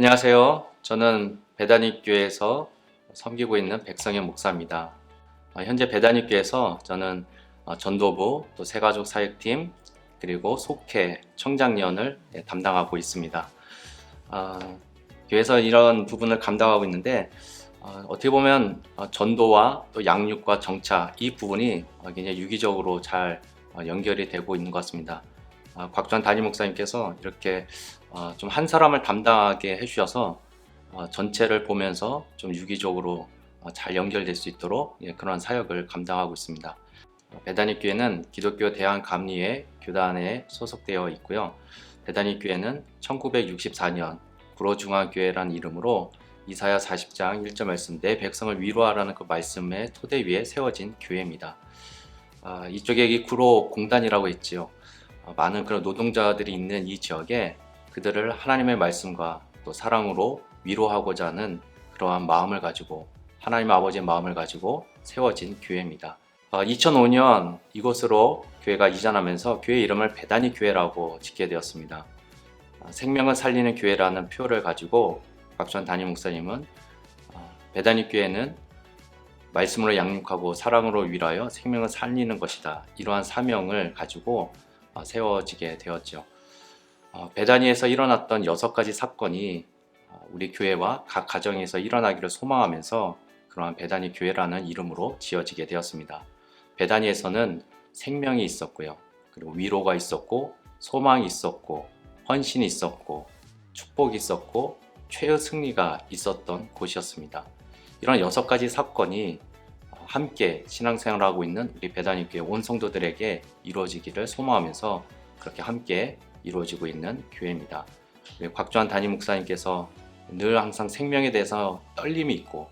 안녕하세요. 저는 배단위교회에서 섬기고 있는 백성현 목사입니다. 현재 배단위교회에서 저는 전도부, 또 새가족 사역팀, 그리고 속회, 청장년을 담당하고 있습니다. 교회에서 이런 부분을 감당하고 있는데 어떻게 보면 전도와 또 양육과 정차 이 부분이 굉장히 유기적으로 잘 연결이 되고 있는 것 같습니다. 곽주환 담임 목사님께서 이렇게 좀 한 사람을 담당하게 해주셔서 전체를 보면서 좀 유기적으로 잘 연결될 수 있도록 그런 사역을 감당하고 있습니다. 배단위교회는 기독교 대한감리회 교단에 소속되어 있고요. 배단위교회는 1964년 구로중앙교회라는 이름으로 이사야 40장 1절 말씀 내 백성을 위로하라는 그 말씀의 토대 위에 세워진 교회입니다. 이쪽에 이 구로 공단이라고 했지요. 많은 그런 노동자들이 있는 이 지역에 그들을 하나님의 말씀과 또 사랑으로 위로하고자 하는 그러한 마음을 가지고 하나님 아버지의 마음을 가지고 세워진 교회입니다. 2005년 이곳으로 교회가 이전하면서 교회 이름을 배단위 교회라고 짓게 되었습니다. 생명을 살리는 교회라는 표를 가지고 곽주환 담임 목사님은 배단위 교회는 말씀으로 양육하고 사랑으로 위로하여 생명을 살리는 것이다. 이러한 사명을 가지고 세워지게 되었죠. 배단위에서 일어났던 6가지 사건이 우리 교회와 각 가정에서 일어나기를 소망하면서 그러한 배단위 교회라는 이름으로 지어지게 되었습니다. 배단위에서는 생명이 있었고요. 그리고 위로가 있었고 소망이 있었고 헌신이 있었고 축복이 있었고 최후 승리가 있었던 곳이었습니다. 이런 6가지 사건이 함께 신앙생활을 하고 있는 우리 배단위 교회 온 성도들에게 이루어지기를 소망하면서 그렇게 함께 이루어지고 있는 교회입니다. 곽주환 담임 목사님께서 늘 항상 생명에 대해서 떨림이 있고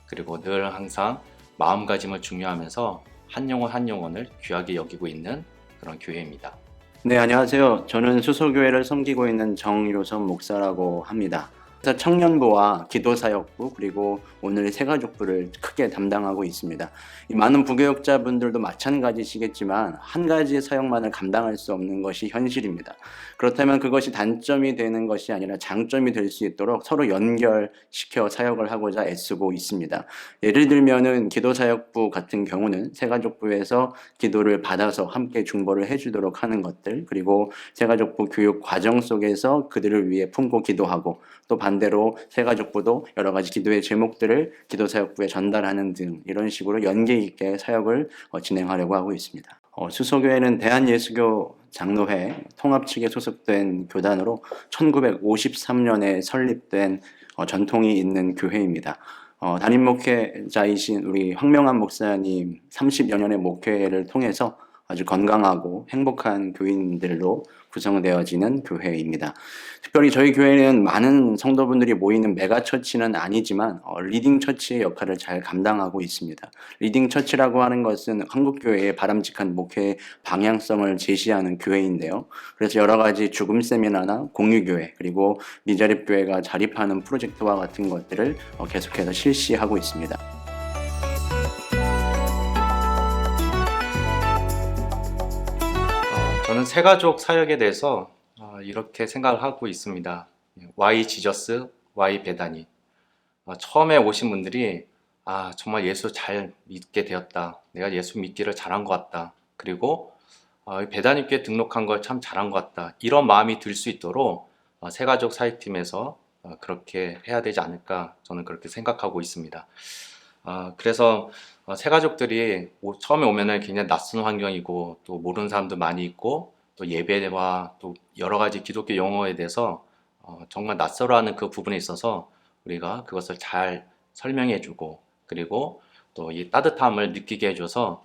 그리고 늘 항상 마음가짐을 중요하면서 한 영혼 한 영혼을 귀하게 여기고 있는 그런 교회입니다. 네, 안녕하세요. 저는 수소교회를 섬기고 있는 정유선 목사라고 합니다. 그래서 청년부와 기도사역부 그리고 오늘 새가족부를 크게 담당하고 있습니다. 이 많은 부교육자분들도 마찬가지시겠지만 한 가지 사역만을 감당할 수 없는 것이 현실입니다. 그렇다면 그것이 단점이 되는 것이 아니라 장점이 될 수 있도록 서로 연결시켜 사역을 하고자 애쓰고 있습니다. 예를 들면은 기도사역부 같은 경우는 새가족부에서 기도를 받아서 함께 중보를 해주도록 하는 것들, 그리고 새가족부 교육 과정 속에서 그들을 위해 품고 기도하고, 또 반대로 새가족부도 여러 가지 기도의 제목들을 기도사역부에 전달하는 등 이런 식으로 연계 있게 사역을 진행하려고 하고 있습니다. 수소교회는 대한예수교 장로회 통합 측에 소속된 교단으로 1953년에 설립된 전통이 있는 교회입니다. 담임 목회자이신 우리 황명한 목사님 30여 년의 목회를 통해서 아주 건강하고 행복한 교인들로 구성되어지는 교회입니다. 특별히 저희 교회는 많은 성도분들이 모이는 메가처치는 아니지만 리딩처치의 역할을 잘 감당하고 있습니다. 리딩처치라고 하는 것은 한국교회의 바람직한 목회 방향성을 제시하는 교회인데요. 그래서 여러 가지 죽음 세미나나 공유교회 그리고 미자립교회가 자립하는 프로젝트와 같은 것들을 계속해서 실시하고 있습니다. 저는 새가족 사역에 대해서 이렇게 생각을 하고 있습니다. Why 지저스, Why 배단위. 처음에 오신 분들이 정말 예수 잘 믿게 되었다. 내가 예수 믿기를 잘한 것 같다. 그리고 배단위교회 등록한 걸 참 잘한 것 같다. 이런 마음이 들 수 있도록 새가족 사역팀에서 그렇게 해야 되지 않을까 저는 그렇게 생각하고 있습니다. 그래서 새가족들이 처음에 오면은 굉장히 낯선 환경이고 또 모르는 사람도 많이 있고 또 예배와 또 여러 가지 기독교 용어에 대해서 정말 낯설어하는 그 부분에 있어서 우리가 그것을 잘 설명해주고 그리고 또 이 따뜻함을 느끼게 해줘서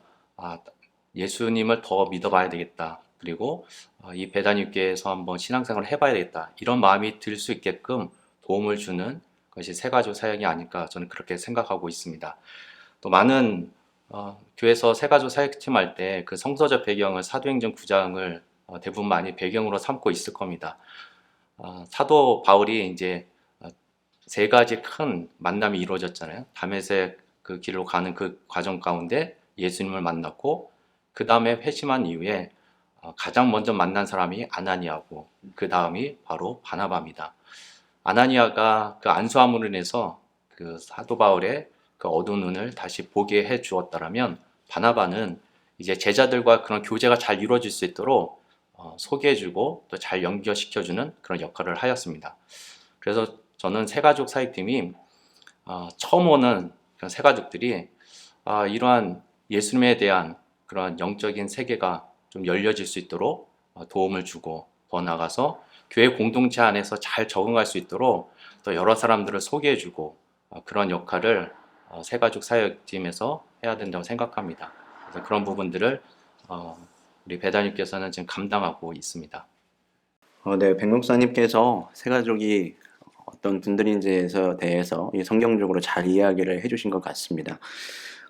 예수님을 더 믿어봐야 되겠다. 그리고 이 배단위교회에서 한번 신앙생활을 해봐야 되겠다. 이런 마음이 들 수 있게끔 도움을 주는 것이 새가족 사역이 아닐까 저는 그렇게 생각하고 있습니다. 또 많은 교회에서 새가족 사역팀 할 때 그 성서적 배경을 사도행전 9장을 대부분 많이 배경으로 삼고 있을 겁니다. 사도 바울이 이제 3가지 큰 만남이 이루어졌잖아요. 다메섹 그 길로 가는 그 과정 가운데 예수님을 만났고 그 다음에 회심한 이후에 가장 먼저 만난 사람이 아나니아고 그 다음이 바로 바나바입니다. 아나니아가 그 안수함으로 인해서 그 사도 바울의 그 어두운 눈을 다시 보게 해 주었다라면 바나바는 이제 제자들과 그런 교제가 잘 이루어질 수 있도록 소개해주고 또 잘 연결시켜주는 그런 역할을 하였습니다. 그래서 저는 새가족 사역팀이 처음 오는 그런 새가족들이 이러한 예수님에 대한 그런 영적인 세계가 좀 열려질 수 있도록 도움을 주고 더 나아가서 교회 공동체 안에서 잘 적응할 수 있도록 또 여러 사람들을 소개해주고 그런 역할을 새가족 사역팀에서 해야 된다고 생각합니다. 그래서 그런 부분들을 우리 배단님께서는 지금 감당하고 있습니다. 네, 백 목사님께서 새가족이 어떤 분들인지에 대해서 성경적으로 잘 이야기를 해주신 것 같습니다.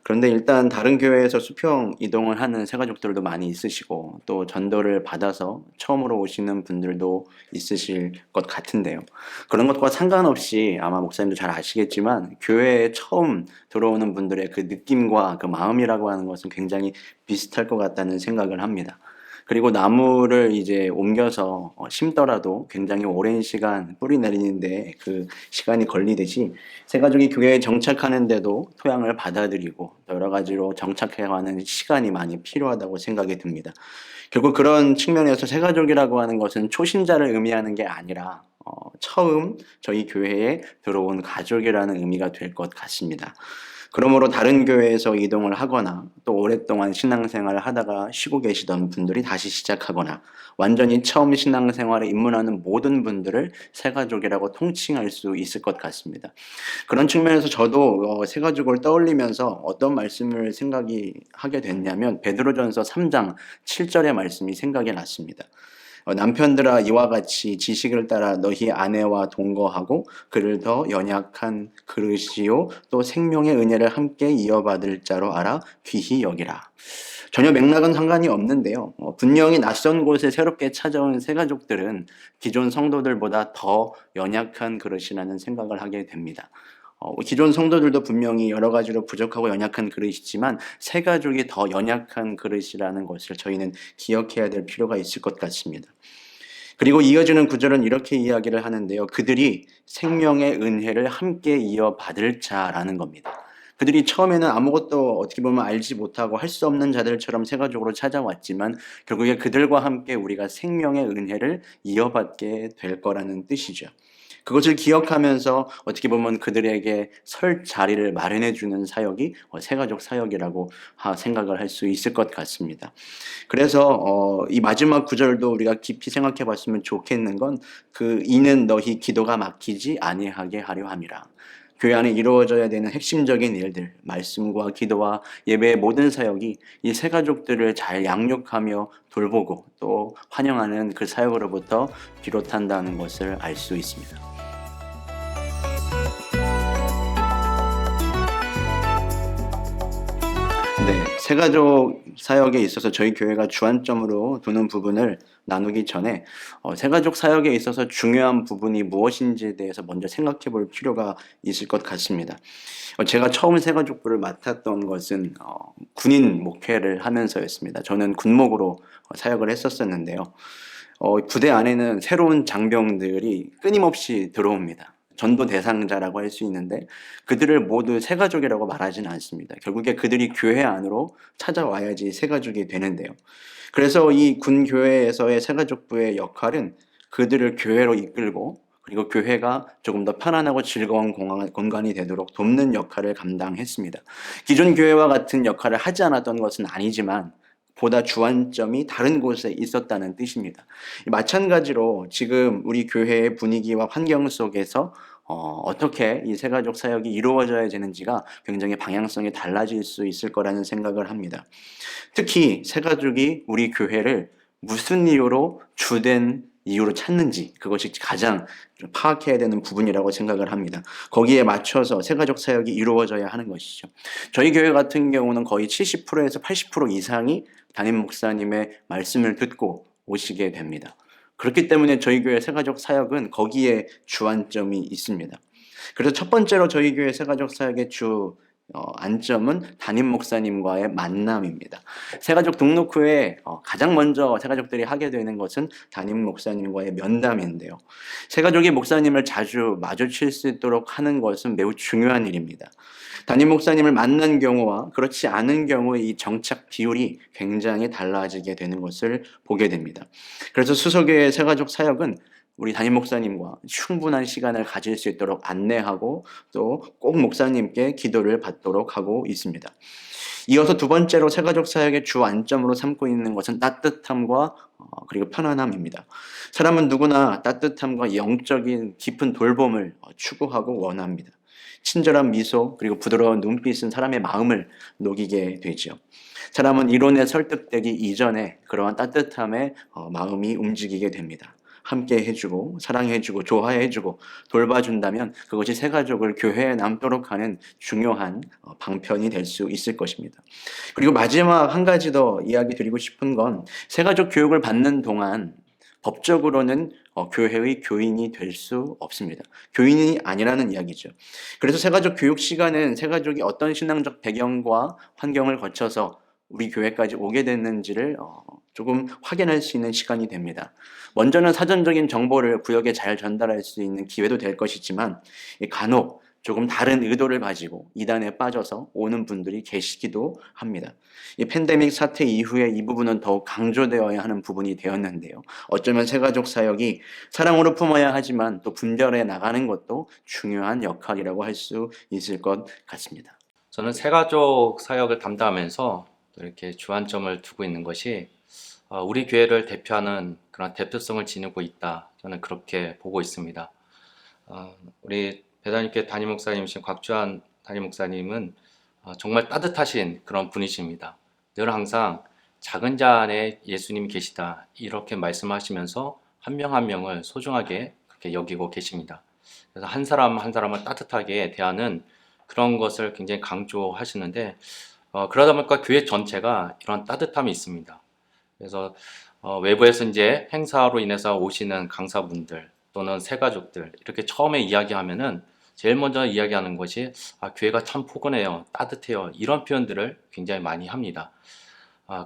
그런데 일단 다른 교회에서 수평 이동을 하는 새가족들도 많이 있으시고 또 전도를 받아서 처음으로 오시는 분들도 있으실 것 같은데요. 그런 것과 상관없이 아마 목사님도 잘 아시겠지만 교회에 처음 들어오는 분들의 그 느낌과 그 마음이라고 하는 것은 굉장히 비슷할 것 같다는 생각을 합니다. 그리고 나무를 이제 옮겨서 심더라도 굉장히 오랜 시간 뿌리 내리는데 그 시간이 걸리듯이 새가족이 교회에 정착하는데도 토양을 받아들이고 여러 가지로 정착해가는 시간이 많이 필요하다고 생각이 듭니다. 결국 그런 측면에서 새가족이라고 하는 것은 초신자를 의미하는 게 아니라 처음 저희 교회에 들어온 가족이라는 의미가 될 것 같습니다. 그러므로 다른 교회에서 이동을 하거나 또 오랫동안 신앙생활을 하다가 쉬고 계시던 분들이 다시 시작하거나 완전히 처음 신앙생활에 입문하는 모든 분들을 새가족이라고 통칭할 수 있을 것 같습니다. 그런 측면에서 저도 새가족을 떠올리면서 어떤 말씀을 생각이 하게 됐냐면 베드로전서 3장 7절의 말씀이 생각이 났습니다. 남편들아 이와 같이 지식을 따라 너희 아내와 동거하고 그를 더 연약한 그릇이요 또 생명의 은혜를 함께 이어받을 자로 알아 귀히 여기라. 전혀 맥락은 상관이 없는데요. 분명히 낯선 곳에 새롭게 찾아온 새가족들은 기존 성도들보다 더 연약한 그릇이라는 생각을 하게 됩니다. 기존 성도들도 분명히 여러 가지로 부족하고 연약한 그릇이지만 새가족이 더 연약한 그릇이라는 것을 저희는 기억해야 될 필요가 있을 것 같습니다. 그리고 이어지는 구절은 이렇게 이야기를 하는데요. 그들이 생명의 은혜를 함께 이어받을 자라는 겁니다. 그들이 처음에는 아무것도 어떻게 보면 알지 못하고 할 수 없는 자들처럼 새가족으로 찾아왔지만 결국에 그들과 함께 우리가 생명의 은혜를 이어받게 될 거라는 뜻이죠. 그것을 기억하면서 어떻게 보면 그들에게 설 자리를 마련해 주는 사역이 새가족 사역이라고 생각을 할 수 있을 것 같습니다. 그래서 이 마지막 구절도 우리가 깊이 생각해 봤으면 좋겠는 건 그 이는 너희 기도가 막히지 아니하게 하려 함이라. 교회 안에 이루어져야 되는 핵심적인 일들, 말씀과 기도와 예배의 모든 사역이 이 새가족들을 잘 양육하며 돌보고 또 환영하는 그 사역으로부터 비롯한다는 것을 알 수 있습니다. 네, 새가족 사역에 있어서 저희 교회가 주안점으로 두는 부분을 나누기 전에 새가족 사역에 있어서 중요한 부분이 무엇인지에 대해서 먼저 생각해 볼 필요가 있을 것 같습니다. 제가 처음 새가족부를 맡았던 것은 군인 목회를 하면서였습니다. 저는 군목으로 사역을 했었었는데요. 부대 안에는 새로운 장병들이 끊임없이 들어옵니다. 전도 대상자라고 할 수 있는데 그들을 모두 새가족이라고 말하지는 않습니다. 결국에 그들이 교회 안으로 찾아와야지 새가족이 되는데요. 그래서 이 군교회에서의 새가족부의 역할은 그들을 교회로 이끌고 그리고 교회가 조금 더 편안하고 즐거운 공간이 되도록 돕는 역할을 감당했습니다. 기존 교회와 같은 역할을 하지 않았던 것은 아니지만 보다 주안점이 다른 곳에 있었다는 뜻입니다. 마찬가지로 지금 우리 교회의 분위기와 환경 속에서 어떻게 이 새가족 사역이 이루어져야 되는지가 굉장히 방향성이 달라질 수 있을 거라는 생각을 합니다. 특히 새가족이 우리 교회를 무슨 이유로 주된 이유로 찾는지 그것이 가장 파악해야 되는 부분이라고 생각을 합니다. 거기에 맞춰서 새가족 사역이 이루어져야 하는 것이죠. 저희 교회 같은 경우는 거의 70%에서 80% 이상이 담임 목사님의 말씀을 듣고 오시게 됩니다. 그렇기 때문에 저희 교회 새가족 사역은 거기에 주안점이 있습니다. 그래서 첫 번째로 저희 교회 새가족 사역의 주 안점은 담임 목사님과의 만남입니다. 새가족 등록 후에 가장 먼저 새가족들이 하게 되는 것은 담임 목사님과의 면담인데요. 새가족이 목사님을 자주 마주칠 수 있도록 하는 것은 매우 중요한 일입니다. 담임 목사님을 만난 경우와 그렇지 않은 경우의 이 정착 비율이 굉장히 달라지게 되는 것을 보게 됩니다. 그래서 수서교회 새가족 사역은 우리 담임 목사님과 충분한 시간을 가질 수 있도록 안내하고 또 꼭 목사님께 기도를 받도록 하고 있습니다. 이어서 두 번째로 새가족 사역의 주 안점으로 삼고 있는 것은 따뜻함과 그리고 편안함입니다. 사람은 누구나 따뜻함과 영적인 깊은 돌봄을 추구하고 원합니다. 친절한 미소 그리고 부드러운 눈빛은 사람의 마음을 녹이게 되죠. 사람은 이론에 설득되기 이전에 그러한 따뜻함에 마음이 움직이게 됩니다. 함께 해주고 사랑해주고 좋아해주고 돌봐준다면 그것이 새가족을 교회에 남도록 하는 중요한 방편이 될 수 있을 것입니다. 그리고 마지막 한 가지 더 이야기 드리고 싶은 건 새가족 교육을 받는 동안 법적으로는 교회의 교인이 될 수 없습니다. 교인이 아니라는 이야기죠. 그래서 새가족 교육 시간은 새가족이 어떤 신앙적 배경과 환경을 거쳐서 우리 교회까지 오게 됐는지를 조금 확인할 수 있는 시간이 됩니다. 먼저는 사전적인 정보를 구역에 잘 전달할 수 있는 기회도 될 것이지만 간혹 조금 다른 의도를 가지고 이단에 빠져서 오는 분들이 계시기도 합니다. 이 팬데믹 사태 이후에 이 부분은 더욱 강조되어야 하는 부분이 되었는데요. 어쩌면 새가족 사역이 사랑으로 품어야 하지만 또 분별해 나가는 것도 중요한 역할이라고 할 수 있을 것 같습니다. 저는 새가족 사역을 담당하면서 이렇게 주안점을 두고 있는 것이 우리 교회를 대표하는 그런 대표성을 지니고 있다. 저는 그렇게 보고 있습니다. 우리 배단위교회 담임 목사님이신 곽주한 담임 목사님은 정말 따뜻하신 그런 분이십니다. 늘 항상 작은 자 안에 예수님이 계시다 이렇게 말씀하시면서 한 명 한 명을 소중하게 그렇게 여기고 계십니다. 그래서 한 사람 한 사람을 따뜻하게 대하는 그런 것을 굉장히 강조하시는데 그러다 보니까 교회 전체가 이런 따뜻함이 있습니다. 그래서 외부에서 이제 행사로 인해서 오시는 강사분들 또는 새가족들 이렇게 처음에 이야기하면은 제일 먼저 이야기하는 것이 교회가 참 포근해요, 따뜻해요 이런 표현들을 굉장히 많이 합니다.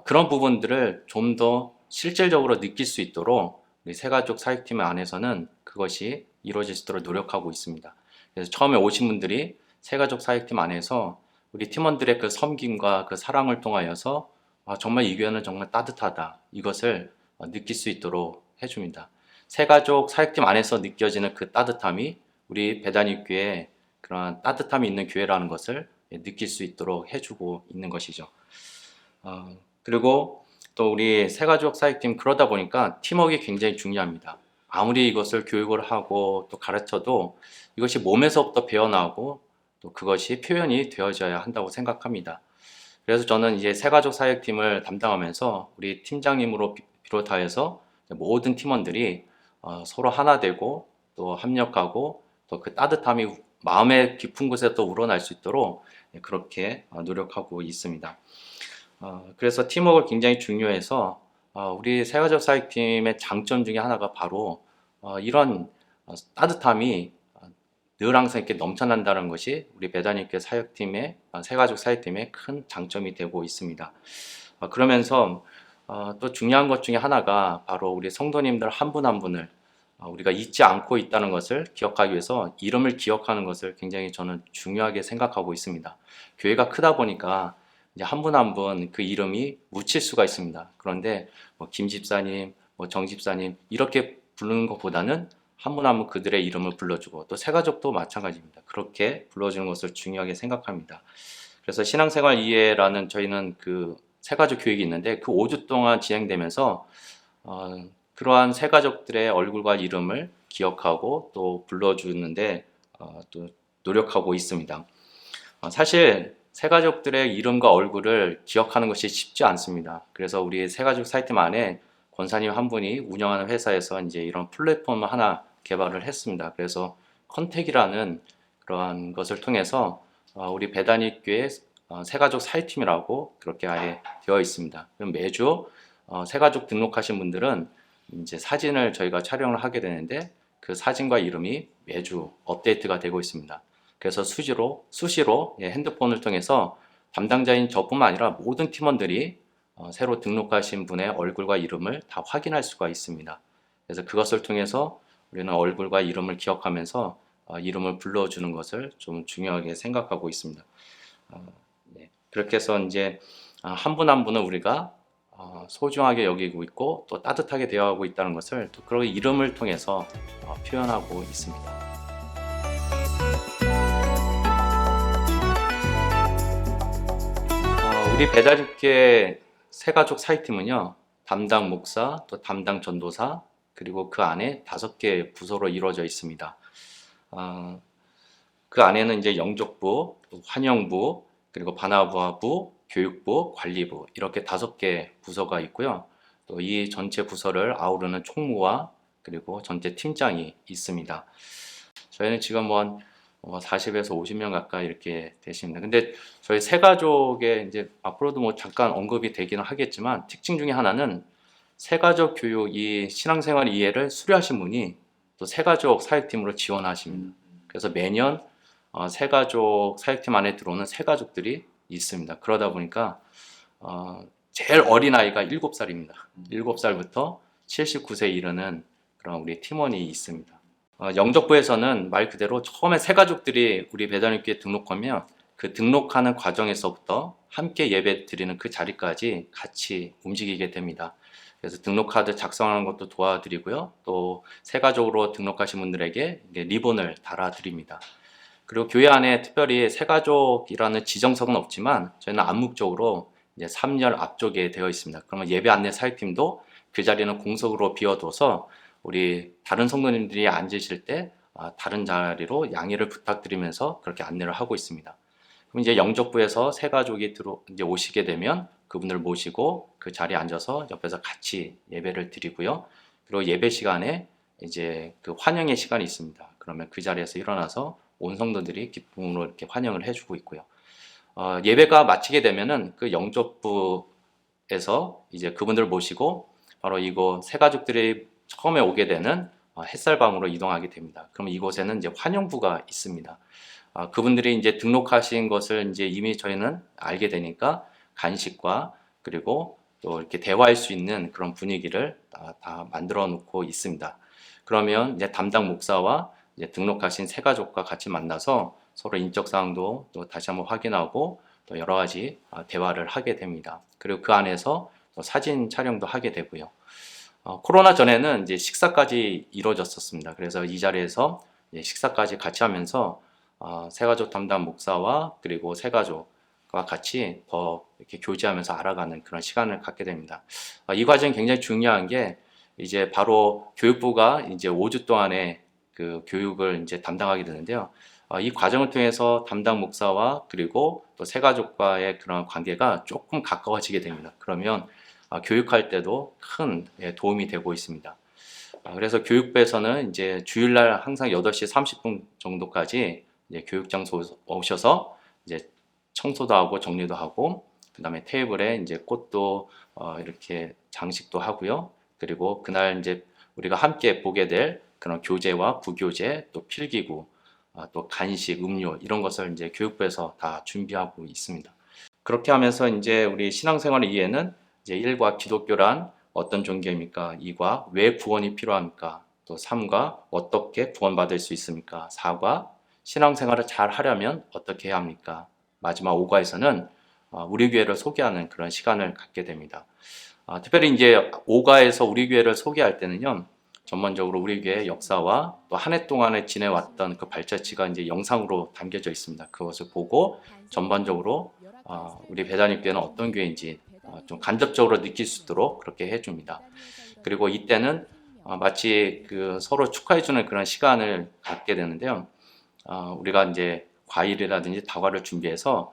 그런 부분들을 좀 더 실질적으로 느낄 수 있도록 우리 새가족 사역팀 안에서는 그것이 이루어질 수 있도록 노력하고 있습니다. 그래서 처음에 오신 분들이 새가족 사역팀 안에서 우리 팀원들의 그 섬김과 그 사랑을 통하여서 정말 이 교회는 정말 따뜻하다 이것을 느낄 수 있도록 해줍니다. 새가족 사역팀 안에서 느껴지는 그 따뜻함이 우리 배단위교회에 그런 따뜻함이 있는 교회라는 것을 느낄 수 있도록 해주고 있는 것이죠. 그리고 또 우리 새가족 사역팀 그러다 보니까 팀워크가 굉장히 중요합니다. 아무리 이것을 교육을 하고 또 가르쳐도 이것이 몸에서부터 배어나오고 또 그것이 표현이 되어져야 한다고 생각합니다. 그래서 저는 이제 새가족 사역팀을 담당하면서 우리 팀장님으로 비롯하여서 모든 팀원들이 서로 하나 되고 또 합력하고 또 그 따뜻함이 마음의 깊은 곳에 또 우러날 수 있도록 그렇게 노력하고 있습니다. 그래서 팀워크가 굉장히 중요해서 우리 새가족 사역팀의 장점 중에 하나가 바로 이런 따뜻함이 늘 항상 이렇게 넘쳐난다는 것이 우리 배단위교회 사역팀의 새가족 사역팀의 큰 장점이 되고 있습니다. 그러면서 또 중요한 것 중에 하나가 바로 우리 성도님들 한 분 한 분을 우리가 잊지 않고 있다는 것을 기억하기 위해서 이름을 기억하는 것을 굉장히 저는 중요하게 생각하고 있습니다. 교회가 크다 보니까 이제 한 분 한 분 그 이름이 묻힐 수가 있습니다. 그런데 김 집사님, 정 집사님 이렇게 부르는 것보다는 한 분 한 분 그들의 이름을 불러주고 또 새가족도 마찬가지입니다. 그렇게 불러주는 것을 중요하게 생각합니다. 그래서 신앙생활 이해라는 저희는 그 새가족 교육이 있는데 그 5주 동안 진행되면서 그러한 새가족들의 얼굴과 이름을 기억하고 또 불러주는데 또 노력하고 있습니다. 사실 새가족들의 이름과 얼굴을 기억하는 것이 쉽지 않습니다. 그래서 우리 새가족 사이트 안에 권사님 한 분이 운영하는 회사에서 이제 이런 플랫폼을 하나 개발을 했습니다. 그래서 컨택이라는 그러한 것을 통해서 우리 배단위교회 새가족 사이트팀이라고 그렇게 아예 되어 있습니다. 그럼 매주 새가족 등록하신 분들은 이제 사진을 저희가 촬영을 하게 되는데 그 사진과 이름이 매주 업데이트가 되고 있습니다. 그래서 수시로 핸드폰을 통해서 담당자인 저뿐만 아니라 모든 팀원들이 새로 등록하신 분의 얼굴과 이름을 다 확인할 수가 있습니다. 그래서 그것을 통해서 우리는 얼굴과 이름을 기억하면서 이름을 불러주는 것을 좀 중요하게 생각하고 있습니다. 네. 그렇게 해서 이제 한 분 한 분은 우리가 소중하게 여기고 있고 또 따뜻하게 대화하고 있다는 것을 또 그런 이름을 통해서 표현하고 있습니다. 우리 배달입계 새가족 사역팀은요, 담당 목사, 또 담당 전도사, 그리고 그 안에 5개 부서로 이루어져 있습니다. 그 안에는 이제 영족부, 환영부, 그리고 바나바부, 교육부, 관리부 이렇게 5개 부서가 있고요. 또 이 전체 부서를 아우르는 총무와 그리고 전체 팀장이 있습니다. 저희는 지금 40에서 50명 가까이 이렇게 되십니다. 근데 저희 새가족의 이제 앞으로도 잠깐 언급이 되기는 하겠지만 특징 중에 하나는 새가족 교육 이 신앙생활 이해를 수료하신 분이 또 새가족 사역팀으로 지원하십니다. 그래서 매년 새가족 사역팀 안에 들어오는 새가족들이 있습니다. 그러다 보니까 제일 어린 아이가 7살입니다. 7살부터 79세에 이르는 그런 우리 팀원이 있습니다. 영적부에서는 말 그대로 처음에 새가족들이 우리 배단입교에 등록하면 그 등록하는 과정에서부터 함께 예배 드리는 그 자리까지 같이 움직이게 됩니다. 그래서 등록카드 작성하는 것도 도와드리고요. 또 새가족으로 등록하신 분들에게 리본을 달아드립니다. 그리고 교회 안에 특별히 새가족이라는 지정석은 없지만 저희는 암묵적으로 이제 3열 앞쪽에 되어 있습니다. 그러면 예배 안내 사역팀도 그 자리는 공석으로 비워둬서 우리 다른 성도님들이 앉으실 때 다른 자리로 양해를 부탁드리면서 그렇게 안내를 하고 있습니다. 그럼 이제 영적부에서 새가족이 이제 오시게 되면 그분들 모시고 그 자리에 앉아서 옆에서 같이 예배를 드리고요. 그리고 예배 시간에 이제 그 환영의 시간이 있습니다. 그러면 그 자리에서 일어나서 온 성도들이 기쁨으로 이렇게 환영을 해주고 있고요. 예배가 마치게 되면은 그 영적부에서 이제 그분들 모시고 바로 이곳 새가족들이 처음에 오게 되는 햇살방으로 이동하게 됩니다. 그럼 이곳에는 이제 환영부가 있습니다. 그분들이 이제 등록하신 것을 이제 이미 저희는 알게 되니까 간식과 그리고 또 이렇게 대화할 수 있는 그런 분위기를 다 만들어 놓고 있습니다. 그러면 이제 담당 목사와 이제 등록하신 새가족과 같이 만나서 서로 인적 사항도 또 다시 한번 확인하고 또 여러 가지 대화를 하게 됩니다. 그리고 그 안에서 또 사진 촬영도 하게 되고요. 코로나 전에는 이제 식사까지 이루어졌었습니다. 그래서 이 자리에서 이제 식사까지 같이 하면서 새가족 담당 목사와 그리고 새가족과 같이 더 이렇게 교제하면서 알아가는 그런 시간을 갖게 됩니다. 이 과정이 굉장히 중요한 게 이제 바로 교육부가 이제 5주 동안의 그 교육을 이제 담당하게 되는데요. 이 과정을 통해서 담당 목사와 그리고 또 새가족과의 그런 관계가 조금 가까워지게 됩니다. 그러면 교육할 때도 큰 도움이 되고 있습니다. 그래서 교육부에서는 이제 주일날 항상 8시 30분 정도까지 이제 교육 장소 오셔서 이제 청소도 하고 정리도 하고 그다음에 테이블에 이제 꽃도 이렇게 장식도 하고요. 그리고 그날 이제 우리가 함께 보게 될 그런 교재와 부교재 또 필기구 또 간식, 음료 이런 것을 이제 교육부에서 다 준비하고 있습니다. 그렇게 하면서 이제 우리 신앙생활 이해는 이제 1과 기독교란 어떤 종교입니까? 2과 왜 구원이 필요합니까? 또 3과 어떻게 구원받을 수 있습니까? 4과 신앙생활을 잘 하려면 어떻게 해야 합니까? 마지막 5과에서는 우리 교회를 소개하는 그런 시간을 갖게 됩니다. 특별히 이제 5과에서 우리 교회를 소개할 때는요. 전반적으로 우리 교회의 역사와 또 한 해 동안에 지내왔던 그 발자취가 이제 영상으로 담겨져 있습니다. 그것을 보고 전반적으로 우리 배단입교회는 어떤 교회인지 좀 간접적으로 느낄 수 있도록 그렇게 해줍니다. 그리고 이때는 마치 그 서로 축하해주는 그런 시간을 갖게 되는데요. 우리가 이제 과일이라든지 다과를 준비해서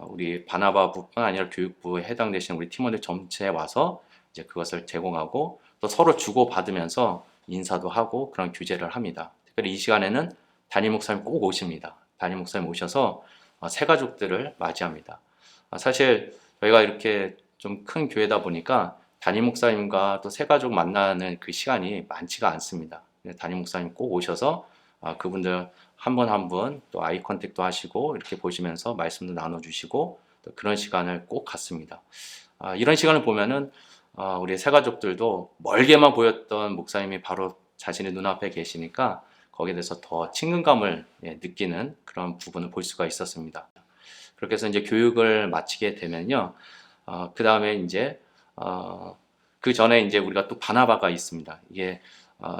우리 바나바부뿐 아니라 교육부에 해당되시는 우리 팀원들 전체에 와서 이제 그것을 제공하고 또 서로 주고 받으면서 인사도 하고 그런 규제를 합니다. 특별히 이 시간에는 담임 목사님 꼭 오십니다. 담임 목사님 오셔서 새가족들을 맞이합니다. 사실 저희가 이렇게 좀 큰 교회다 보니까 담임 목사님과 또 새가족 만나는 그 시간이 많지가 않습니다. 담임 목사님 꼭 오셔서 그분들 한 분 한 분 또 아이 컨택도 하시고 이렇게 보시면서 말씀도 나눠주시고 또 그런 시간을 꼭 갖습니다. 이런 시간을 보면은 우리 새가족들도 멀게만 보였던 목사님이 바로 자신의 눈앞에 계시니까 거기에 대해서 더 친근감을 느끼는 그런 부분을 볼 수가 있었습니다. 그렇게 해서 이제 교육을 마치게 되면요, 그 다음에 이제 그 전에 이제 우리가 또 바나바가 있습니다. 이게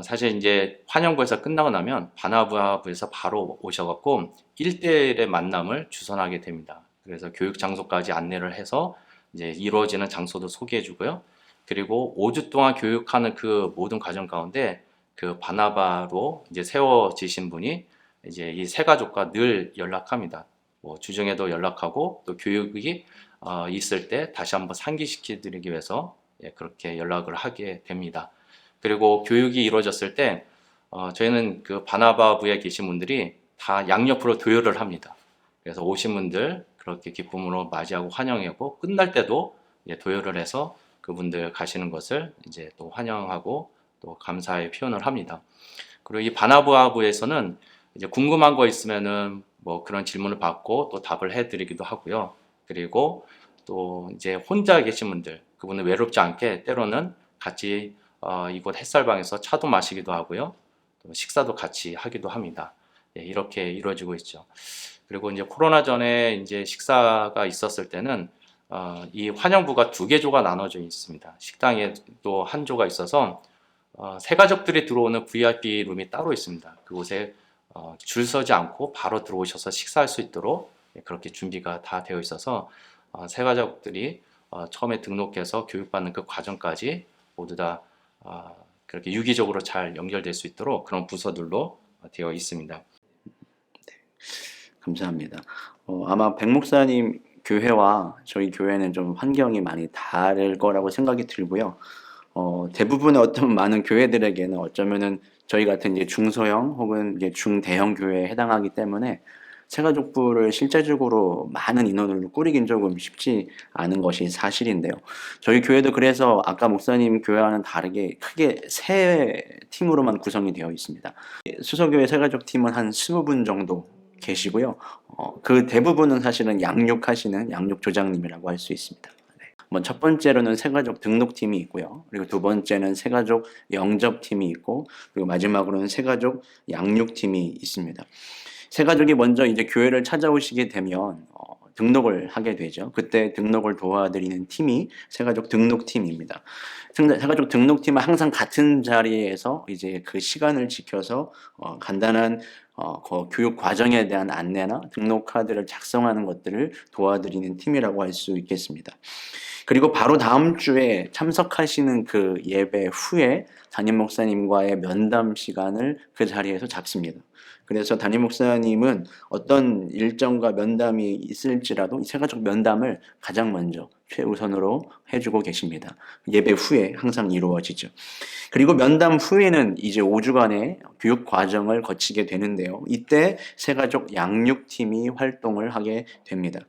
사실 이제 환영부에서 끝나고 나면 바나바부에서 바로 오셔갖고 1대1의 만남을 주선하게 됩니다. 그래서 교육 장소까지 안내를 해서 이제 이루어지는 장소도 소개해주고요. 그리고 5주 동안 교육하는 그 모든 과정 가운데 그 바나바로 이제 세워지신 분이 이제 이 세 가족과 늘 연락합니다. 뭐 주중에도 연락하고 또 교육이 있을 때 다시 한번 상기시켜 드리기 위해서 그렇게 연락을 하게 됩니다. 그리고 교육이 이루어졌을 때 저희는 그 바나바부에 계신 분들이 다 양옆으로 도열을 합니다. 그래서 오신 분들 그렇게 기쁨으로 맞이하고 환영하고 끝날 때도 도열을 해서 그분들 가시는 것을 이제 또 환영하고 또 감사의 표현을 합니다. 그리고 이 바나바부에서는 이제 궁금한 거 있으면은 뭐 그런 질문을 받고 또 답을 해드리기도 하고요. 그리고 또 이제 혼자 계신 분들 그분은 외롭지 않게 때로는 같이 이곳 햇살방에서 차도 마시기도 하고요. 또 식사도 같이 하기도 합니다. 이렇게 이루어지고 있죠. 그리고 이제 코로나 전에 이제 식사가 있었을 때는 이 환영부가 2개 조가 나눠져 있습니다. 식당에도 한 조가 있어서 새 가족들이 들어오는 VIP 룸이 따로 있습니다. 그곳에 줄 서지 않고 바로 들어오셔서 식사할 수 있도록 그렇게 준비가 다 되어 있어서 새 가족들이 처음에 등록해서 교육받는 그 과정까지 모두 다 그렇게 유기적으로 잘 연결될 수 있도록 그런 부서들로 되어 있습니다. 감사합니다. 아마 백 목사님 교회와 저희 교회는 좀 환경이 많이 다를 거라고 생각이 들고요. 대부분의 어떤 많은 교회들에게는 어쩌면은 저희 같은 이제 중소형 혹은 이제 중대형 교회에 해당하기 때문에 새가족부를 실제적으로 많은 인원을 꾸리긴 조금 쉽지 않은 것이 사실인데요. 저희 교회도 그래서 아까 목사님 교회와는 다르게 크게 세 팀으로만 구성이 되어 있습니다. 수서교회 새가족 팀은 한 20분 정도 계시고요. 그 대부분은 사실은 양육하시는 양육조장님이라고 할 수 있습니다. 첫 번째로는 새가족 등록팀이 있고요. 그리고 두 번째는 새가족 영접팀이 있고, 그리고 마지막으로는 새가족 양육팀이 있습니다. 새가족이 먼저 이제 교회를 찾아오시게 되면 등록을 하게 되죠. 그때 등록을 도와드리는 팀이 새가족 등록팀입니다. 새가족 등록팀은 항상 같은 자리에서 이제 그 시간을 지켜서 간단한 그 교육 과정에 대한 안내나 등록 카드를 작성하는 것들을 도와드리는 팀이라고 할 수 있겠습니다. 그리고 바로 다음 주에 참석하시는 그 예배 후에 담임 목사님과의 면담 시간을 그 자리에서 잡습니다. 그래서 담임 목사님은 어떤 일정과 면담이 있을지라도 이 새가족 면담을 가장 먼저 최우선으로 해주고 계십니다. 예배 후에 항상 이루어지죠. 그리고 면담 후에는 이제 5주간의 교육 과정을 거치게 되는데요. 이때 새가족 양육팀이 활동을 하게 됩니다.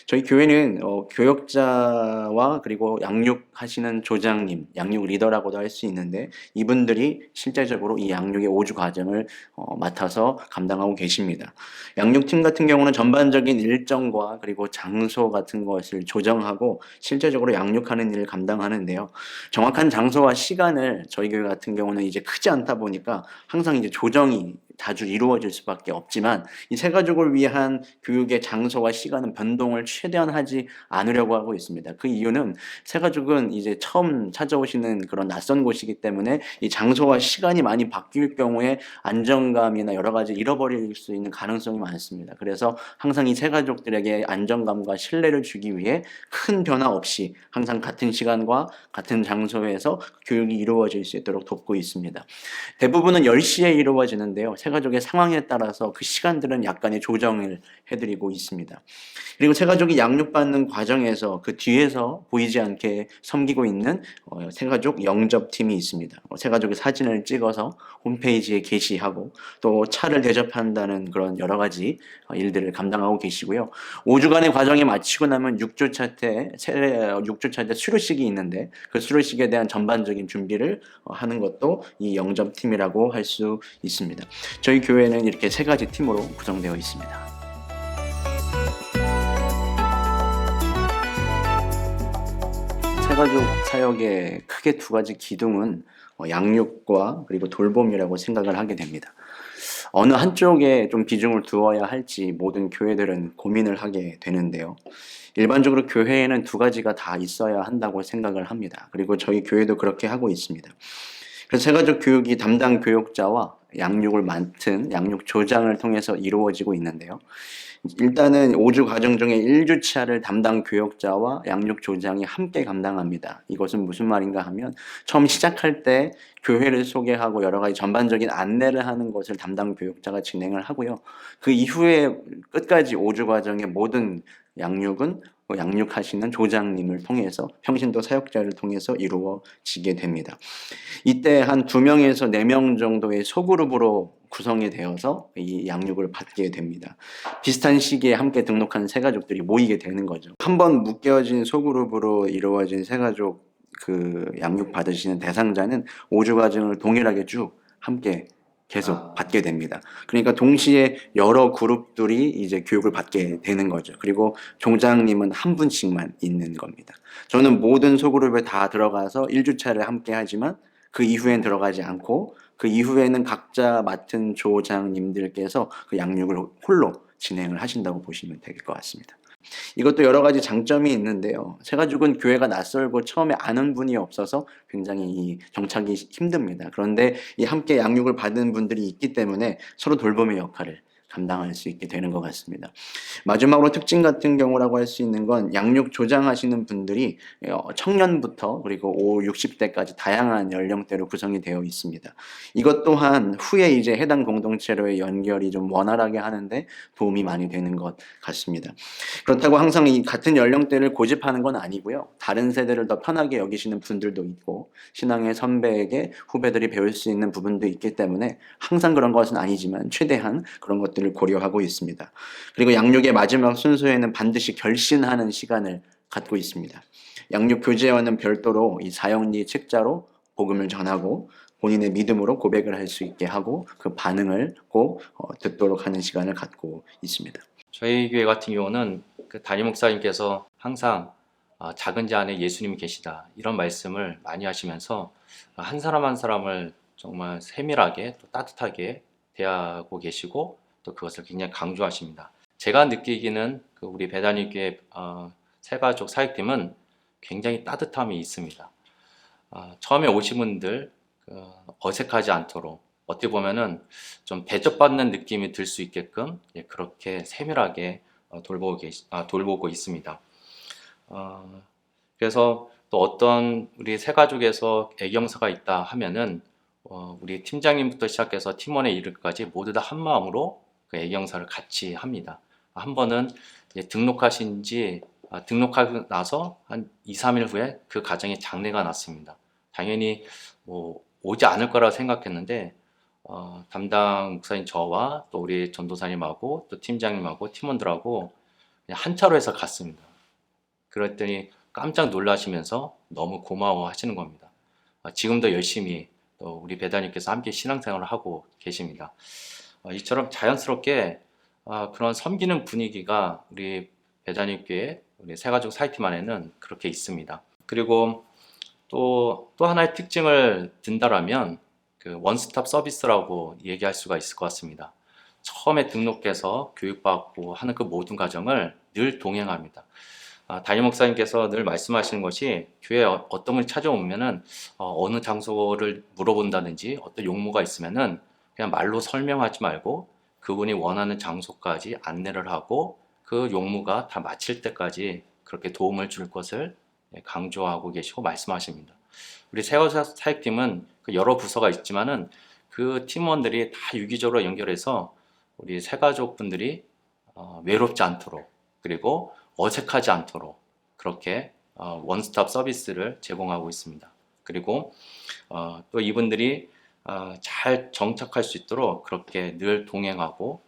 저희 교회는 교역자와 그리고 양육하시는 조장님, 양육 리더라고도 할 수 있는데 이분들이 실제적으로 이 양육의 5주 과정을 맡아서 감당하고 계십니다. 양육팀 같은 경우는 전반적인 일정과 그리고 장소 같은 것을 조정하고 실제적으로 양육하는 일을 감당하는데요. 정확한 장소와 시간을 저희 교회 같은 경우는 이제 크지 않다 보니까 항상 이제 조정이 자주 이루어질 수밖에 없지만 이 새가족을 위한 교육의 장소와 시간은 변동을 최대한 하지 않으려고 하고 있습니다. 그 이유는 새가족은 이제 처음 찾아오시는 그런 낯선 곳이기 때문에 이 장소와 시간이 많이 바뀔 경우에 안정감이나 여러 가지 잃어버릴 수 있는 가능성이 많습니다. 그래서 항상 이 새가족들에게 안정감과 신뢰를 주기 위해 큰 변화 없이 항상 같은 시간과 같은 장소에서 교육이 이루어질 수 있도록 돕고 있습니다. 대부분은 10시에 이루어지는데요. 새가족의 상황에 따라서 그 시간들은 약간의 조정을 해드리고 있습니다. 그리고 새가족이 양육받는 과정에서 그 뒤에서 보이지 않게 섬기고 있는 새가족 영접팀이 있습니다. 새가족의 사진을 찍어서 홈페이지에 게시하고 또 차를 대접한다는 그런 여러 가지 일들을 감당하고 계시고요. 5주간의 과정이 마치고 나면 6주차 때 수료식이 있는데 그 수료식에 대한 전반적인 준비를 하는 것도 이 영접팀이라고 할 수 있습니다. 저희 교회는 이렇게 3가지 팀으로 구성되어 있습니다. 새가족 사역의 크게 2가지 기둥은 양육과 그리고 돌봄이라고 생각을 하게 됩니다. 어느 한쪽에 좀 비중을 두어야 할지 모든 교회들은 고민을 하게 되는데요. 일반적으로 교회에는 2가지가 다 있어야 한다고 생각을 합니다. 그리고 저희 교회도 그렇게 하고 있습니다. 그래서 새가족 교육이 담당 교육자와 양육을 맡은 양육 조장을 통해서 이루어지고 있는데요. 일단은 5주 과정 중에 1주차를 담당 교육자와 양육 조장이 함께 감당합니다. 이것은 무슨 말인가 하면 처음 시작할 때 교회를 소개하고 여러 가지 전반적인 안내를 하는 것을 담당 교육자가 진행을 하고요. 그 이후에 끝까지 5주 과정의 모든 양육은 양육하시는 조장님을 통해서 평신도 사역자를 통해서 이루어지게 됩니다. 이때 한 2명에서 4명 정도의 소그룹으로 구성이 되어서 이 양육을 받게 됩니다. 비슷한 시기에 함께 등록한 새가족들이 모이게 되는 거죠. 한번 묶여진 소그룹으로 이루어진 새가족 양육 받으시는 대상자는 5주 과정을 동일하게 쭉 함께 계속 받게 됩니다. 그러니까 동시에 여러 그룹들이 이제 교육을 받게 되는 거죠. 그리고 종장님은 한 분씩만 있는 겁니다. 저는 모든 소그룹에 다 들어가서 1주차를 함께 하지만 그 이후엔 들어가지 않고 그 이후에는 각자 맡은 조장님들께서 그 양육을 홀로 진행을 하신다고 보시면 될 것 같습니다. 이것도 여러 가지 장점이 있는데요. 새가족은 교회가 낯설고 처음에 아는 분이 없어서 굉장히 정착이 힘듭니다. 그런데 이 함께 양육을 받은 분들이 있기 때문에 서로 돌봄의 역할을 감당할 수 있게 되는 것 같습니다. 마지막으로 특징 같은 경우라고 할 수 있는 건 양육 조장하시는 분들이 청년부터 그리고 60대까지 다양한 연령대로 구성이 되어 있습니다. 이것 또한 후에 이제 해당 공동체로의 연결이 좀 원활하게 하는데 도움이 많이 되는 것 같습니다. 그렇다고 항상 이 같은 연령대를 고집하는 건 아니고요. 다른 세대를 더 편하게 여기시는 분들도 있고 신앙의 선배에게 후배들이 배울 수 있는 부분도 있기 때문에 항상 그런 것은 아니지만 최대한 그런 것들을 고려하고 있습니다. 그리고 양육의 마지막 순서에는 반드시 결신하는 시간을 갖고 있습니다. 양육 교제와는 별도로 이 사형리 책자로 복음을 전하고 본인의 믿음으로 고백을 할 수 있게 하고 그 반응을 꼭 듣도록 하는 시간을 갖고 있습니다. 저희 교회 같은 경우는 그 담임 목사님께서 항상 작은 자 안에 예수님이 계시다 이런 말씀을 많이 하시면서 한 사람 한 사람을 정말 세밀하게 또 따뜻하게 대하고 계시고 또 그것을 굉장히 강조하십니다. 제가 느끼기는 우리 배단위교회 새가족 사역팀은 굉장히 따뜻함이 있습니다. 처음에 오신 분들 어색하지 않도록 어떻게 보면은 좀 대접받는 느낌이 들 수 있게끔 그렇게 세밀하게 돌보고 있습니다. 그래서 또 어떤 우리 새가족에서 애경사가 있다 하면은 우리 팀장님부터 시작해서 팀원에 이르기까지 모두 다 한 마음으로 그 애경사를 같이 합니다. 한 번은 등록하고 나서 한 2, 3일 후에 그 가정에 장례가 났습니다. 당연히 오지 않을 거라고 생각했는데 담당 목사님 저와 또 우리 전도사님하고 또 팀장님하고 팀원들하고 그냥 한 차로 해서 갔습니다. 그랬더니 깜짝 놀라시면서 너무 고마워 하시는 겁니다. 지금도 열심히 또 우리 배단님께서 함께 신앙생활을 하고 계십니다. 이처럼 자연스럽게 그런 섬기는 분위기가 우리 배단님교회 우리 새가족 사이팀 안에는 그렇게 있습니다. 그리고 또 하나의 특징을 든다라면 그 원스톱 서비스라고 얘기할 수가 있을 것 같습니다. 처음에 등록해서 교육받고 하는 그 모든 과정을 늘 동행합니다. 담임 목사님께서 늘 말씀하시는 것이 교회에 어떤 분이 찾아오면은 어느 장소를 물어본다든지 어떤 용무가 있으면은 그냥 말로 설명하지 말고 그분이 원하는 장소까지 안내를 하고 그 용무가 다 마칠 때까지 그렇게 도움을 줄 것을 강조하고 계시고 말씀하십니다. 우리 새가족 사역팀은 여러 부서가 있지만은 그 팀원들이 다 유기적으로 연결해서 우리 새가족 분들이 외롭지 않도록 그리고 어색하지 않도록 그렇게 원스톱 서비스를 제공하고 있습니다. 그리고 또 이분들이 잘 정착할 수 있도록 그렇게 늘 동행하고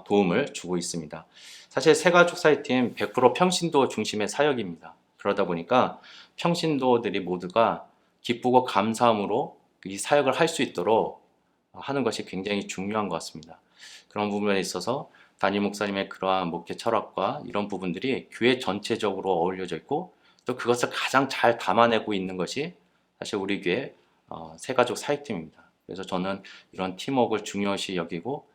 도움을 주고 있습니다. 사실 새가족 사역팀 100% 평신도 중심의 사역입니다. 그러다 보니까 평신도들이 모두가 기쁘고 감사함으로 이 사역을 할 수 있도록 하는 것이 굉장히 중요한 것 같습니다. 그런 부분에 있어서 담임 목사님의 그러한 목회 철학과 이런 부분들이 교회 전체적으로 어울려져 있고 또 그것을 가장 잘 담아내고 있는 것이 사실 우리 교회 새가족 사역팀입니다. 그래서 저는 이런 팀워크를 중요시 여기고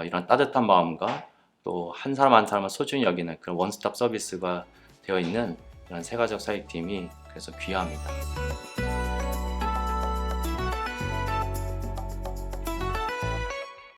이런 따뜻한 마음과 또 한 사람 한 사람을 소중히 여기는 그런 원스톱 서비스가 되어 있는 이런 새가족 사역팀이 그래서 귀합니다.